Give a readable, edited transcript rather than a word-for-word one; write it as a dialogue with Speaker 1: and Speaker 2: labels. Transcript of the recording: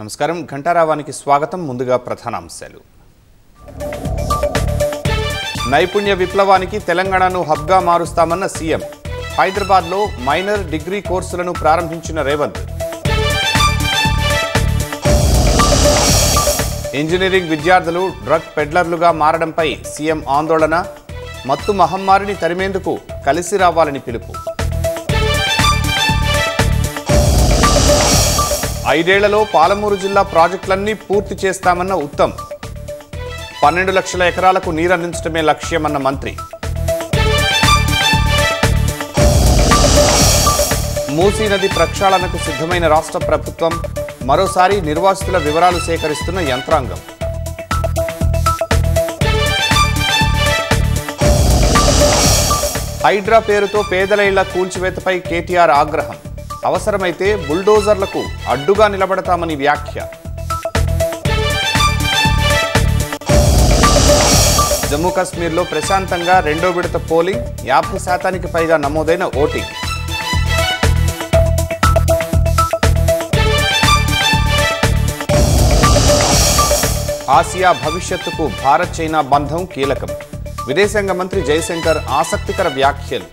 Speaker 1: నమస్కారం ఘంటారావానికి స్వాగతం. ముందుగా ప్రధానాంశాలు. నైపుణ్య విప్లవానికి తెలంగాణను హబ్గా మారుస్తామన్న సీఎం. హైదరాబాద్లో మైనర్ డిగ్రీ కోర్సులను ప్రారంభించిన రేవంత్. ఇంజనీరింగ్ విద్యార్థులు డ్రగ్ పెడ్లర్లుగా మారడంపై సీఎం ఆందోళన. మత్తు మహమ్మారిని తరిమేందుకు కలిసి రావాలని పిలుపు. 5 ఏళ్లలో పాలమూరు జిల్లా ప్రాజెక్టులన్నీ పూర్తి చేస్తామన్న ఉత్తమ్. 12 లక్షల ఎకరాలకు నీరందించడమే లక్ష్యమన్న మంత్రి. మూసీ నది ప్రక్షాళనకు సిద్ధమైన రాష్ట్ర ప్రభుత్వం. మరోసారి నిర్వాసితుల వివరాలు సేకరిస్తున్న యంత్రాంగం. హైడ్రా పేరుతో పేదల ఇళ్ల కూల్చివేతపై కేటీఆర్ ఆగ్రహం. అవసరమైతే బుల్డోజర్లకు అడ్డుగా నిలబడతామని వ్యాఖ్య. జమ్మూ కాశ్మీర్లో ప్రశాంతంగా రెండో విడత పోలింగ్. 50% పైగా నమోదైన ఓటింగ్. ఆసియా భవిష్యత్తుకు భారత్ చైనా బంధం కీలకం. విదేశాంగ మంత్రి జయశంకర్ ఆసక్తికర వ్యాఖ్యలు.